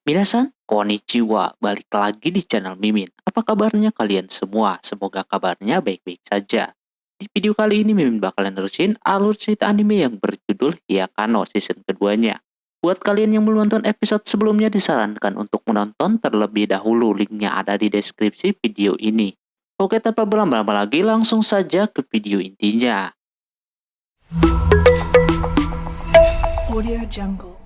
Minasan, konnichiwa, balik lagi di channel Mimin. Apa kabarnya kalian semua? Semoga kabarnya baik-baik saja. Di video kali ini Mimin bakalan nerusin alur cerita anime yang berjudul Hyakano season keduanya. Buat kalian yang belum nonton episode sebelumnya disarankan untuk menonton terlebih dahulu, linknya ada di deskripsi video ini. Oke, tanpa berlama-lama lagi langsung saja ke video intinya. Audio Jungle.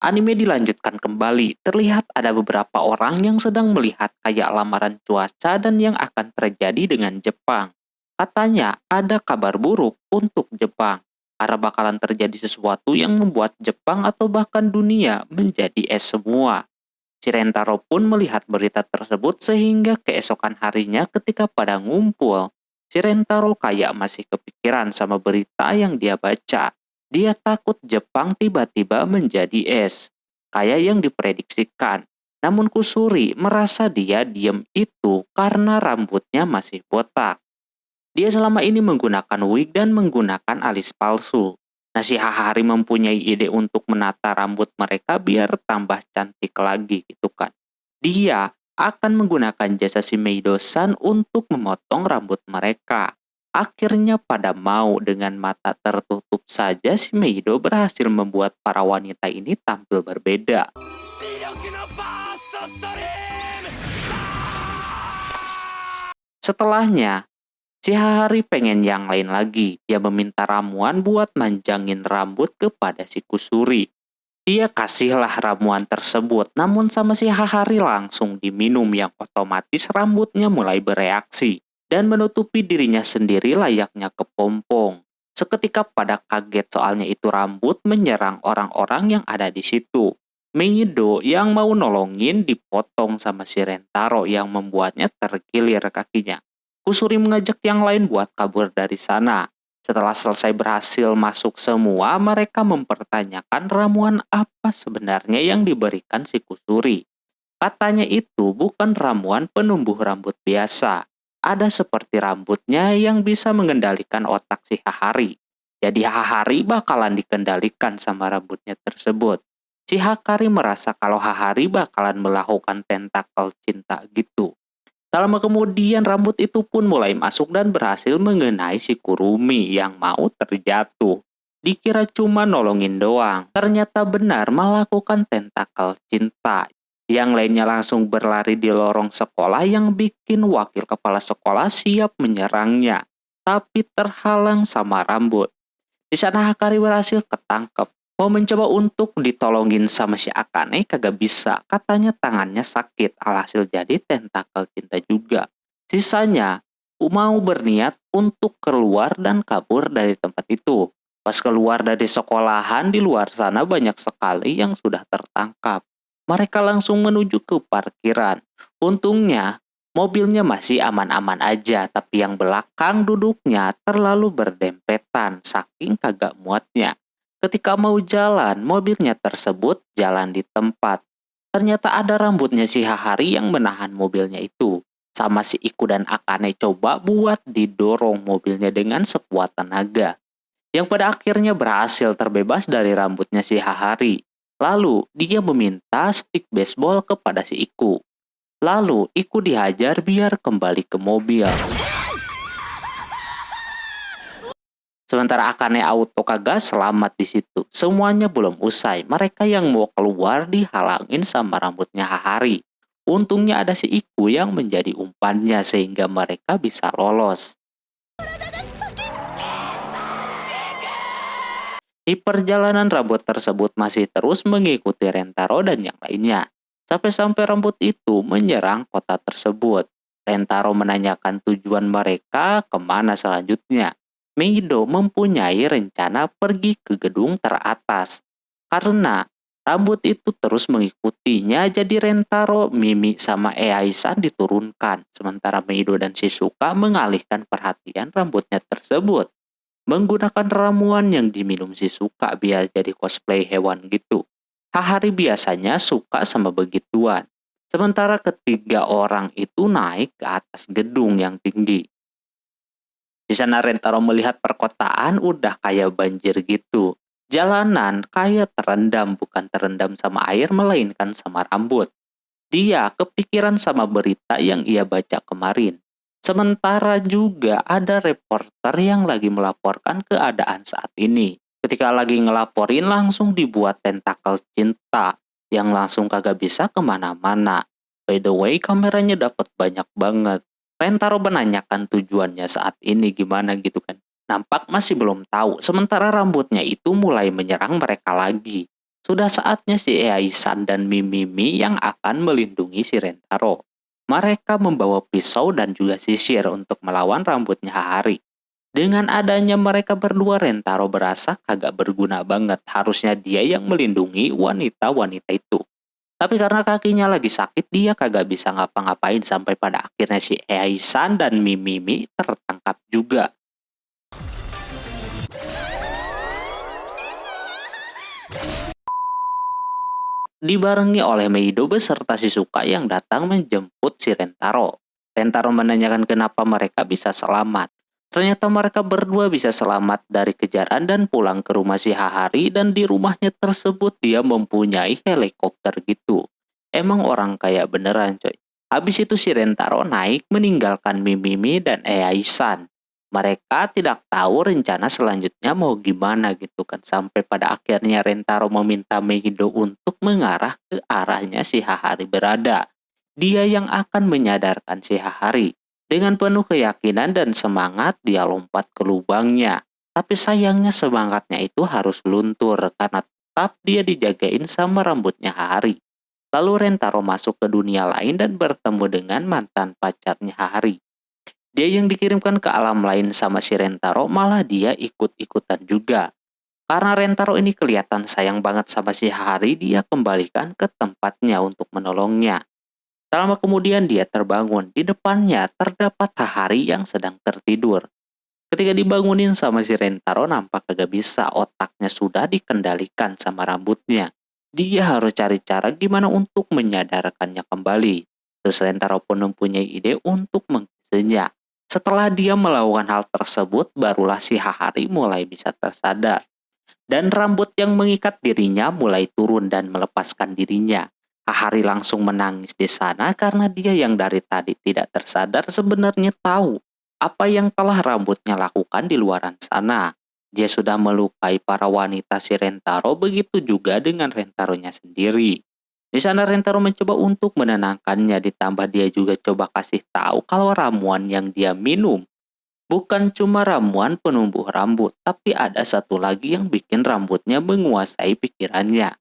Anime dilanjutkan kembali. Terlihat ada beberapa orang yang sedang melihat kayak lamaran cuaca dan yang akan terjadi dengan Jepang. Katanya ada kabar buruk untuk Jepang, karena bakalan terjadi sesuatu yang membuat Jepang atau bahkan dunia menjadi es semua. Shirentaro pun melihat berita tersebut sehingga keesokan harinya ketika pada ngumpul, Shirentaro kayak masih kepikiran sama berita yang dia baca. Dia takut Jepang tiba-tiba menjadi es, kayak yang diprediksikan. Namun Kusuri merasa dia diem itu karena rambutnya masih botak. Dia selama ini menggunakan wig dan menggunakan alis palsu. Nah, si Hahari mempunyai ide untuk menata rambut mereka biar tambah cantik lagi gitu kan. Dia akan menggunakan jasa si Meido-san untuk memotong rambut mereka. Akhirnya pada mau dengan mata tertutup saja si Meido berhasil membuat para wanita ini tampil berbeda. Setelahnya, si Hahari pengen yang lain lagi. Dia meminta ramuan buat manjangin rambut kepada si Kusuri. Dia kasihlah ramuan tersebut, namun sama si Hahari langsung diminum yang otomatis rambutnya mulai bereaksi dan menutupi dirinya sendiri layaknya kepompong. Seketika pada kaget soalnya itu rambut menyerang orang-orang yang ada di situ. Meido yang mau nolongin dipotong sama si Rentaro yang membuatnya terkilir kakinya. Kusuri mengajak yang lain buat kabur dari sana. Setelah selesai berhasil masuk semua, mereka mempertanyakan ramuan apa sebenarnya yang diberikan si Kusuri. Katanya itu bukan ramuan penumbuh rambut biasa. Ada seperti rambutnya yang bisa mengendalikan otak si Hahari. Jadi Hahari bakalan dikendalikan sama rambutnya tersebut. Si Hahari merasa kalau Hahari bakalan melakukan tentakel cinta gitu. Tak lama kemudian rambut itu pun mulai masuk dan berhasil mengenai si Kurumi yang mau terjatuh. Dikira cuma nolongin doang, ternyata benar melakukan tentakel cinta. Yang lainnya langsung berlari di lorong sekolah yang bikin wakil kepala sekolah siap menyerangnya, tapi terhalang sama rambut. Di sana Hakari berhasil ketangkep. Mau mencoba untuk ditolongin sama si Akane kagak bisa. Katanya tangannya sakit, alhasil jadi tentakel cinta juga. Sisanya mau berniat untuk keluar dan kabur dari tempat itu. Pas keluar dari sekolahan di luar sana banyak sekali yang sudah tertangkap. Mereka langsung menuju ke parkiran. Untungnya mobilnya masih aman-aman aja, tapi yang belakang duduknya terlalu berdempetan saking kagak muatnya. Ketika mau jalan, mobilnya tersebut jalan di tempat. Ternyata ada rambutnya si Hahari yang menahan mobilnya itu. Sama si Iku dan Akane coba buat didorong mobilnya dengan sekuat tenaga. Yang pada akhirnya berhasil terbebas dari rambutnya si Hahari. Lalu dia meminta stick baseball kepada si Iku. Lalu Iku dihajar biar kembali ke mobil. Sementara Akane Auto kagak selamat di situ. Semuanya belum usai. Mereka yang mau keluar dihalangin sama rambutnya Hahari. Untungnya ada si Iku yang menjadi umpannya sehingga mereka bisa lolos. Di perjalanan rambut tersebut masih terus mengikuti Rentaro dan yang lainnya. Sampai-sampai rambut itu menyerang kota tersebut. Rentaro menanyakan tujuan mereka kemana selanjutnya. Meido mempunyai rencana pergi ke gedung teratas. Karena rambut itu terus mengikutinya, jadi Rentaro, Mimi, sama Eaisan diturunkan. Sementara Meido dan Shizuka mengalihkan perhatian rambutnya tersebut. Menggunakan ramuan yang diminum Shizuka biar jadi cosplay hewan gitu. Hahari biasanya suka sama begituan. Sementara ketiga orang itu naik ke atas gedung yang tinggi. Di sana Rentaro melihat perkotaan udah kayak banjir gitu. Jalanan kayak terendam, bukan terendam sama air melainkan sama rambut. Dia kepikiran sama berita yang ia baca kemarin. Sementara juga ada reporter yang lagi melaporkan keadaan saat ini. Ketika lagi ngelaporin langsung dibuat tentakel cinta yang langsung kagak bisa kemana-mana. By the way, kameranya dapat banyak banget. Rentaro menanyakan tujuannya saat ini gimana gitu kan. Nampak masih belum tahu, sementara rambutnya itu mulai menyerang mereka lagi. Sudah saatnya si Aisan dan Mimimi yang akan melindungi si Rentaro. Mereka membawa pisau dan juga sisir untuk melawan rambutnya Hahari. Dengan adanya mereka berdua, Rentaro berasa kagak berguna banget. Harusnya dia yang melindungi wanita-wanita itu. Tapi karena kakinya lagi sakit, dia kagak bisa ngapa-ngapain sampai pada akhirnya si Aisan dan Mimimi tertangkap juga. Dibarengi oleh Meido beserta Shizuka yang datang menjemput si Rentaro. Rentaro menanyakan kenapa mereka bisa selamat. Ternyata mereka berdua bisa selamat dari kejaran dan pulang ke rumah si Hahari, dan di rumahnya tersebut dia mempunyai helikopter gitu. Emang orang kaya beneran coy. Habis itu si Rentaro naik meninggalkan Mimimi dan Eaisan. Mereka tidak tahu rencana selanjutnya mau gimana gitu kan. Sampai pada akhirnya Rentaro meminta Meido untuk mengarah ke arahnya si Hahari berada. Dia yang akan menyadarkan si Hahari. Dengan penuh keyakinan dan semangat dia lompat ke lubangnya. Tapi sayangnya semangatnya itu harus luntur karena tetap dia dijagain sama rambutnya Hahari. Lalu Rentaro masuk ke dunia lain dan bertemu dengan mantan pacarnya Hahari. Dia yang dikirimkan ke alam lain sama si Rentaro, malah dia ikut-ikutan juga. Karena Rentaro ini kelihatan sayang banget sama si Hahari, dia kembalikan ke tempatnya untuk menolongnya. Tak lama kemudian dia terbangun. Di depannya terdapat Hahari yang sedang tertidur. Ketika dibangunin sama si Rentaro, nampak kagak bisa, otaknya sudah dikendalikan sama rambutnya. Dia harus cari cara gimana untuk menyadarkannya kembali. Terus Rentaro pun mempunyai ide untuk mengkisahnya. Setelah dia melakukan hal tersebut, barulah si Hahari mulai bisa tersadar. Dan rambut yang mengikat dirinya mulai turun dan melepaskan dirinya. Hahari langsung menangis di sana karena dia yang dari tadi tidak tersadar sebenarnya tahu apa yang telah rambutnya lakukan di luaran sana. Dia sudah melukai para wanita si Rentaro, begitu juga dengan Rentaronya sendiri. Di sana Rentaro mencoba untuk menenangkannya, ditambah dia juga coba kasih tahu kalau ramuan yang dia minum bukan cuma ramuan penumbuh rambut, tapi ada satu lagi yang bikin rambutnya menguasai pikirannya.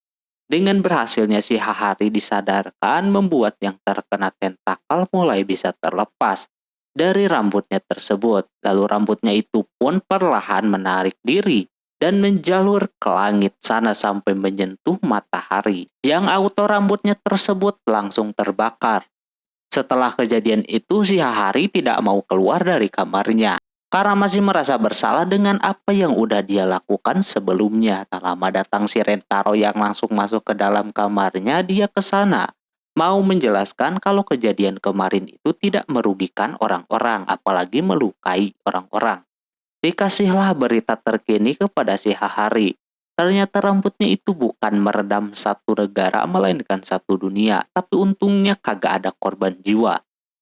Dengan berhasilnya si Hahari disadarkan, membuat yang terkena tentakel mulai bisa terlepas dari rambutnya tersebut. Lalu rambutnya itu pun perlahan menarik diri dan menjalur ke langit sana sampai menyentuh matahari. Yang auto rambutnya tersebut langsung terbakar. Setelah kejadian itu, si Hahari tidak mau keluar dari kamarnya karena masih merasa bersalah dengan apa yang udah dia lakukan sebelumnya. Tak lama datang si Rentaro yang langsung masuk ke dalam kamarnya. Dia ke sana mau menjelaskan kalau kejadian kemarin itu tidak merugikan orang-orang, apalagi melukai orang-orang. Dikasihlah berita terkini kepada si Hahari. Ternyata rambutnya itu bukan meredam satu negara melainkan satu dunia, tapi untungnya kagak ada korban jiwa.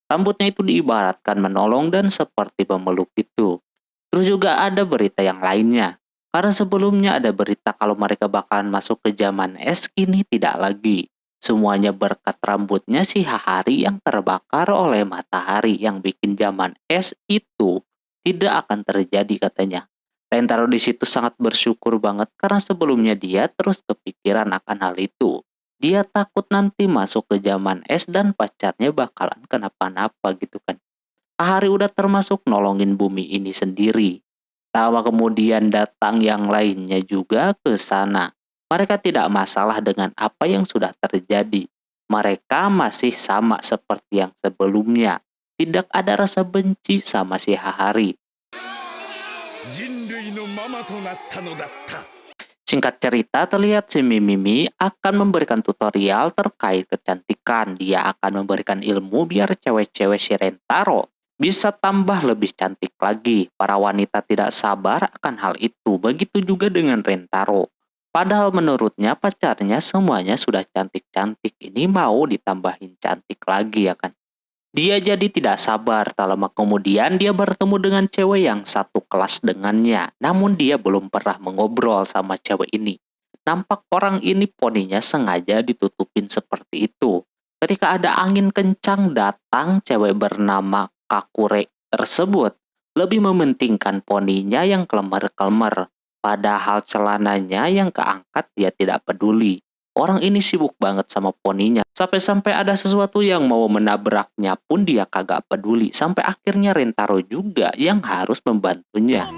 Rambutnya itu diibaratkan menolong dan seperti pemeluk itu. Terus juga ada berita yang lainnya. Karena sebelumnya ada berita kalau mereka bakalan masuk ke zaman es, kini tidak lagi. Semuanya berkat rambutnya si Hahari yang terbakar oleh matahari yang bikin zaman es itu tidak akan terjadi katanya. Rentaro di situ sangat bersyukur banget karena sebelumnya dia terus kepikiran akan hal itu. Dia takut nanti masuk ke zaman es dan pacarnya bakalan kenapa-napa gitu kan. Ahari udah termasuk nolongin bumi ini sendiri. Tak lama kemudian datang yang lainnya juga ke sana. Mereka tidak masalah dengan apa yang sudah terjadi. Mereka masih sama seperti yang sebelumnya. Tidak ada rasa benci sama si Hahari. Singkat cerita, terlihat si Mimimi akan memberikan tutorial terkait kecantikan. Dia akan memberikan ilmu biar cewek-cewek si Rentaro bisa tambah lebih cantik lagi. Para wanita tidak sabar akan hal itu. Begitu juga dengan Rentaro. Padahal menurutnya pacarnya semuanya sudah cantik-cantik, ini mau ditambahin cantik lagi ya kan. Dia jadi tidak sabar, tak lama kemudian dia bertemu dengan cewek yang satu kelas dengannya. Namun dia belum pernah mengobrol sama cewek ini. Nampak orang ini poninya sengaja ditutupin seperti itu. Ketika ada angin kencang datang, cewek bernama Kakure tersebut lebih mementingkan poninya yang kelemar-kelemar. Padahal celananya yang keangkat dia tidak peduli. Orang ini sibuk banget sama poninya. Sampai-sampai ada sesuatu yang mau menabraknya pun dia kagak peduli. Sampai akhirnya Rentaro juga yang harus membantunya.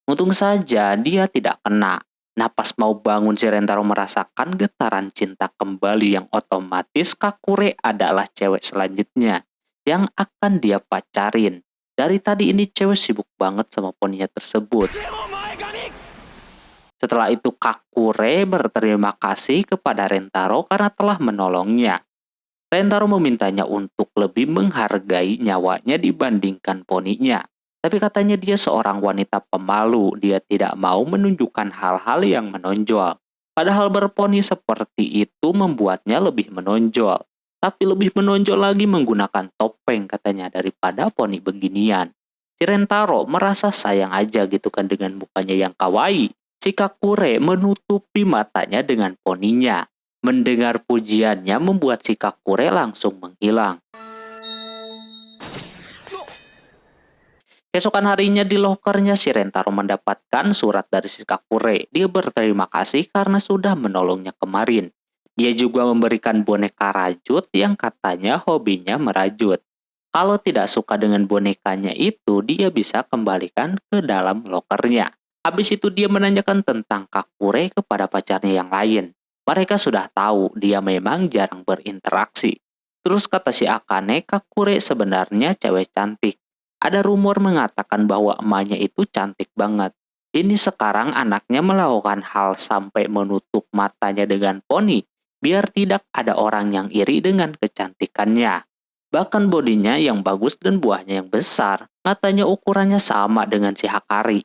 Untung saja dia tidak kena. Nah pas mau bangun si Rentaro merasakan getaran cinta kembali yang otomatis Kakure adalah cewek selanjutnya yang akan dia pacarin. Dari tadi ini cewek sibuk banget sama poninya tersebut. Setelah itu Kakure berterima kasih kepada Rentaro karena telah menolongnya. Rentaro memintanya untuk lebih menghargai nyawanya dibandingkan poninya. Tapi katanya dia seorang wanita pemalu, dia tidak mau menunjukkan hal-hal yang menonjol. Padahal berponi seperti itu membuatnya lebih menonjol. Tapi lebih menonjol lagi menggunakan topeng katanya daripada poni beginian. Si Rentaro merasa sayang aja gitu kan dengan mukanya yang kawaii. Si Kakure menutupi matanya dengan poninya. Mendengar pujiannya membuat si Kakure langsung menghilang. Keesokan harinya di lokernya si Rentaro mendapatkan surat dari si Kakure. Dia berterima kasih karena sudah menolongnya kemarin. Dia juga memberikan boneka rajut yang katanya hobinya merajut. Kalau tidak suka dengan bonekanya itu, dia bisa kembalikan ke dalam lokernya. Habis itu dia menanyakan tentang Kakure kepada pacarnya yang lain. Mereka sudah tahu dia memang jarang berinteraksi. Terus kata si Akane, Kakure sebenarnya cewek cantik. Ada rumor mengatakan bahwa emaknya itu cantik banget. Ini sekarang anaknya melakukan hal sampai menutup matanya dengan poni, biar tidak ada orang yang iri dengan kecantikannya. Bahkan bodinya yang bagus dan buahnya yang besar, katanya ukurannya sama dengan si Hakari.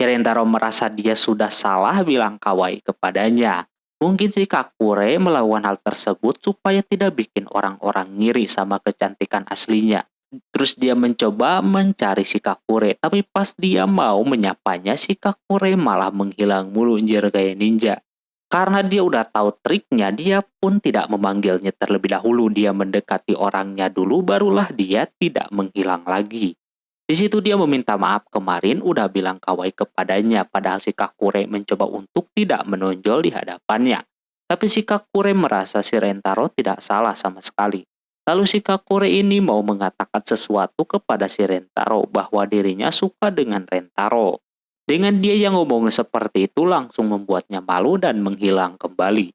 Rentaro merasa dia sudah salah bilang kawaii kepadanya. Mungkin si Kakure melakukan hal tersebut supaya tidak bikin orang-orang ngiri sama kecantikan aslinya. Terus dia mencoba mencari si Kakure, tapi pas dia mau menyapanya, si Kakure malah menghilang mulu anjir kayak ninja. Karena dia udah tahu triknya, dia pun tidak memanggilnya terlebih dahulu. Dia mendekati orangnya dulu, barulah dia tidak menghilang lagi. Di situ dia meminta maaf kemarin udah bilang kawaii kepadanya, padahal si Kakure mencoba untuk tidak menonjol di hadapannya. Tapi si Kakure merasa si Rentaro tidak salah sama sekali. Lalu si Kakure ini mau mengatakan sesuatu kepada si Rentaro bahwa dirinya suka dengan Rentaro. Dengan dia yang ngomong seperti itu langsung membuatnya malu dan menghilang kembali.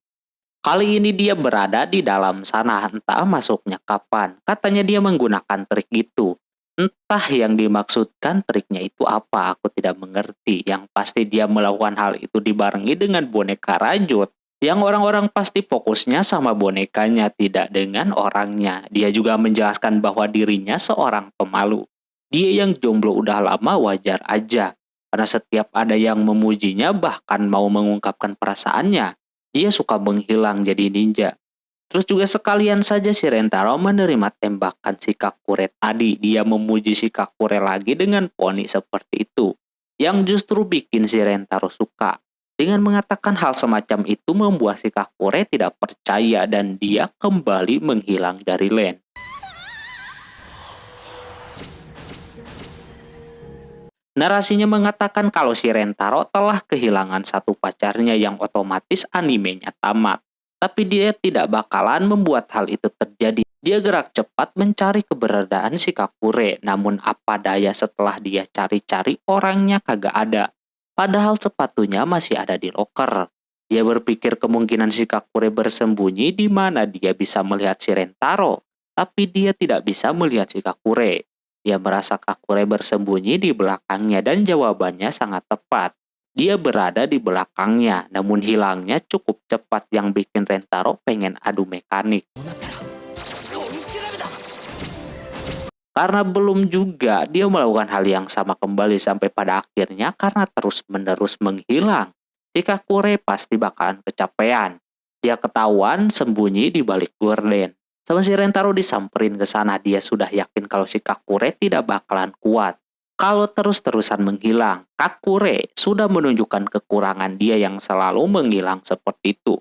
Kali ini dia berada di dalam sana, entah masuknya kapan. Katanya dia menggunakan trik itu. Entah yang dimaksudkan triknya itu apa, aku tidak mengerti. Yang pasti dia melakukan hal itu dibarengi dengan boneka rajut. Yang orang-orang pasti fokusnya sama bonekanya, tidak dengan orangnya. Dia juga menjelaskan bahwa dirinya seorang pemalu. Dia yang jomblo udah lama wajar aja. Karena setiap ada yang memujinya bahkan mau mengungkapkan perasaannya, dia suka menghilang jadi ninja. Terus juga sekalian saja si Rentaro menerima tembakan si Kakure tadi. Dia memuji si Kakure lagi dengan poni seperti itu. Yang justru bikin si Rentaro suka. Dengan mengatakan hal semacam itu membuat si Kakure tidak percaya dan dia kembali menghilang dari land. Narasinya mengatakan kalau si Rentaro telah kehilangan satu pacarnya yang otomatis animenya tamat. Tapi dia tidak bakalan membuat hal itu terjadi. Dia gerak cepat mencari keberadaan si Kakure. Namun apa daya setelah dia cari-cari orangnya kagak ada. Padahal sepatunya masih ada di loker. Dia berpikir kemungkinan si Kakure bersembunyi di mana dia bisa melihat si Rentaro. Tapi dia tidak bisa melihat si Kakure. Dia merasa Kakure bersembunyi di belakangnya dan jawabannya sangat tepat. Dia berada di belakangnya, namun hilangnya cukup cepat yang bikin Rentaro pengen adu mekanik. Karena belum juga dia melakukan hal yang sama kembali sampai pada akhirnya karena terus-menerus menghilang. Si Kakure pasti bakalan kecapean. Dia ketahuan sembunyi di balik gorden. Sama si Rentaro disamperin ke sana, dia sudah yakin kalau si Kakure tidak bakalan kuat. Kalau terus-terusan menghilang, Kakure sudah menunjukkan kekurangan dia yang selalu menghilang seperti itu.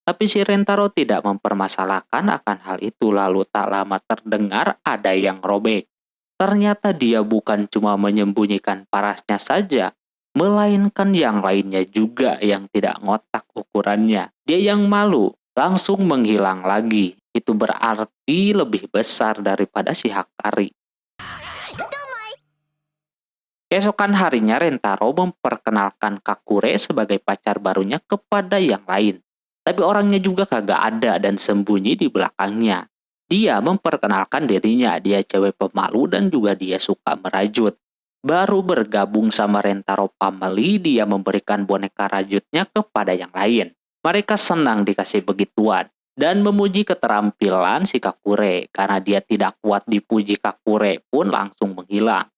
Tapi si Rentaro tidak mempermasalahkan akan hal itu, lalu tak lama terdengar ada yang robek. Ternyata dia bukan cuma menyembunyikan parasnya saja, melainkan yang lainnya juga yang tidak ngotak ukurannya. Dia yang malu, langsung menghilang lagi. Itu berarti lebih besar daripada si Hakari. Keesokan harinya Rentaro memperkenalkan Kakure sebagai pacar barunya kepada yang lain. Tapi orangnya juga kagak ada dan sembunyi di belakangnya. Dia memperkenalkan dirinya, dia cewek pemalu dan juga dia suka merajut. Baru bergabung sama Rentaro Family, dia memberikan boneka rajutnya kepada yang lain. Mereka senang dikasih begituan dan memuji keterampilan si Kakure. Karena dia tidak kuat dipuji, Kakure pun langsung menghilang.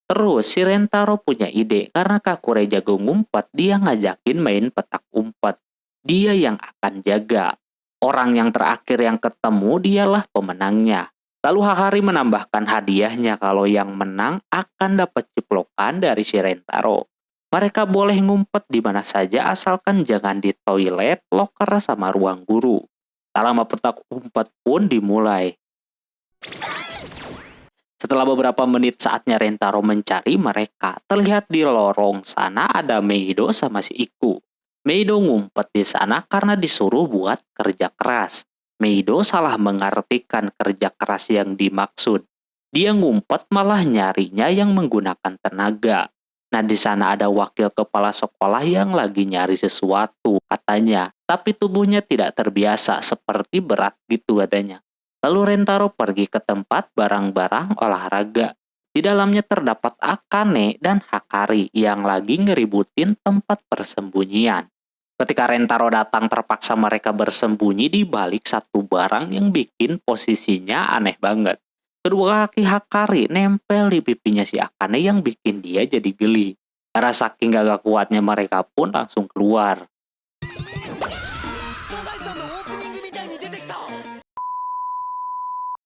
Terus si Rentaro punya ide, karena Kakure jago ngumpet, dia ngajakin main petak umpet. Dia yang akan jaga. Orang yang terakhir yang ketemu dialah pemenangnya. Lalu Hahari menambahkan hadiahnya kalau yang menang akan dapat ciplokan dari si Rentaro. Mereka boleh ngumpet di mana saja asalkan jangan di toilet, loker, sama ruang guru. Tak lama petak umpet pun dimulai. Setelah beberapa menit saatnya Rentaro mencari mereka, terlihat di lorong sana ada Meido sama si Iku. Meido ngumpet di sana karena disuruh buat kerja keras. Meido salah mengartikan kerja keras yang dimaksud. Dia ngumpet malah nyarinya yang menggunakan tenaga. Nah, di sana ada wakil kepala sekolah yang lagi nyari sesuatu katanya. Tapi tubuhnya tidak terbiasa, seperti berat gitu katanya. Lalu Rentaro pergi ke tempat barang-barang olahraga. Di dalamnya terdapat Akane dan Hakari yang lagi ngeributin tempat persembunyian. Ketika Rentaro datang, terpaksa mereka bersembunyi di balik satu barang yang bikin posisinya aneh banget. Kedua kaki Hakari nempel di pipinya si Akane yang bikin dia jadi geli. Karena saking gagak kuatnya mereka pun langsung keluar.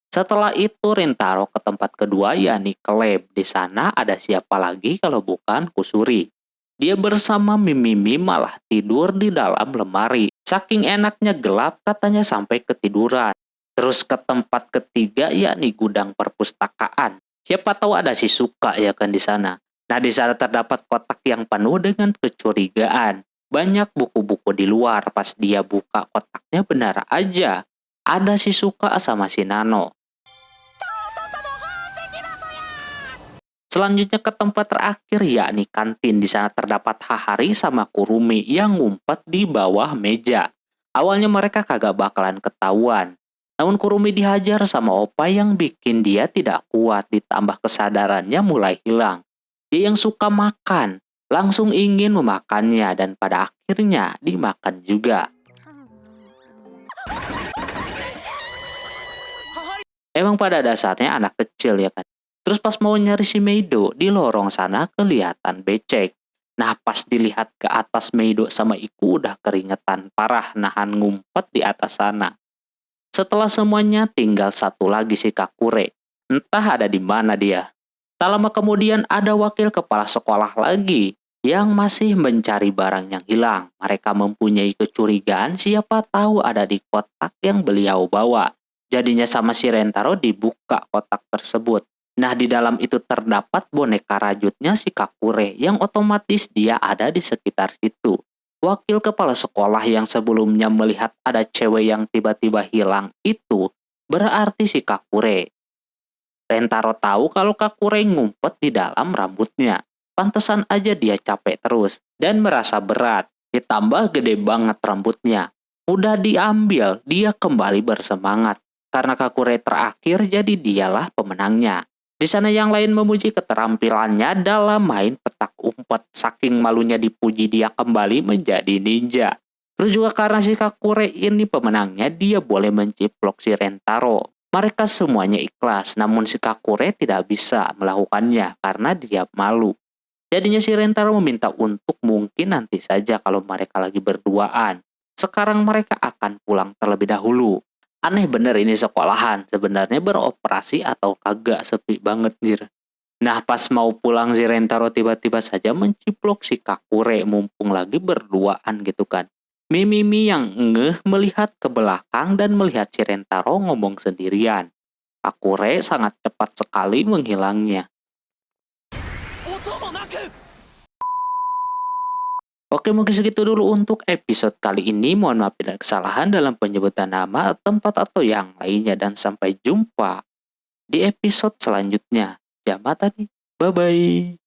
Setelah itu Rentaro ke tempat kedua, yakni ke lab. Di sana ada siapa lagi kalau bukan Kusuri. Dia bersama Mimimi malah tidur di dalam lemari. Saking enaknya gelap katanya sampai ketiduran. Terus ke tempat ketiga, yakni gudang perpustakaan. Siapa tahu ada Shizuka ya kan di sana. Nah, di sana terdapat kotak yang penuh dengan kecurigaan. Banyak buku-buku di luar. Pas dia buka kotaknya, benar aja ada Shizuka sama si Nano. Selanjutnya ke tempat terakhir, yakni kantin. Di sana terdapat Hahari sama Kurumi yang ngumpet di bawah meja. Awalnya mereka kagak bakalan ketahuan. Namun Kurumi dihajar sama Opa yang bikin dia tidak kuat, ditambah kesadarannya mulai hilang. Dia yang suka makan, langsung ingin memakannya dan pada akhirnya dimakan juga. Emang pada dasarnya anak kecil ya kan. Terus pas mau nyari si Meido, di lorong sana kelihatan becek. Nah, pas dilihat ke atas, Meido sama Iku udah keringetan parah nahan ngumpet di atas sana. Setelah semuanya, tinggal satu lagi si Kakure. Entah ada di mana dia. Tak lama kemudian ada wakil kepala sekolah lagi yang masih mencari barang yang hilang. Mereka mempunyai kecurigaan siapa tahu ada di kotak yang beliau bawa. Jadinya sama si Rentaro dibuka kotak tersebut. Nah, di dalam itu terdapat boneka rajutnya si Kakure yang otomatis dia ada di sekitar situ. Wakil kepala sekolah yang sebelumnya melihat ada cewek yang tiba-tiba hilang itu berarti si Kakure. Rentaro tahu kalau Kakure ngumpet di dalam rambutnya. Pantesan aja dia capek terus dan merasa berat. Ditambah gede banget rambutnya. Udah diambil, dia kembali bersemangat. Karena Kakure terakhir, jadi dialah pemenangnya. Di sana yang lain memuji keterampilannya dalam main petak umpet. Saking malunya dipuji, dia kembali menjadi ninja. Terus juga karena si Kakure ini pemenangnya, dia boleh menciplok si Rentaro. Mereka semuanya ikhlas, namun si Kakure tidak bisa melakukannya karena dia malu. Jadinya si Rentaro meminta untuk mungkin nanti saja kalau mereka lagi berduaan. Sekarang mereka akan pulang terlebih dahulu. Aneh bener ini sekolahan, sebenarnya beroperasi atau kagak, sepi banget jir. Nah pas mau pulang si Rentaro tiba-tiba saja menciplok si Kakure mumpung lagi berduaan gitu kan. Mimimi yang ngeh melihat ke belakang dan melihat si Rentaro ngomong sendirian. Kakure sangat cepat sekali menghilangnya. Oke, mungkin segitu dulu untuk episode kali ini. Mohon maaf bila kesalahan dalam penyebutan nama, tempat, atau yang lainnya. Dan sampai jumpa di episode selanjutnya. Jamat tadi. Bye-bye.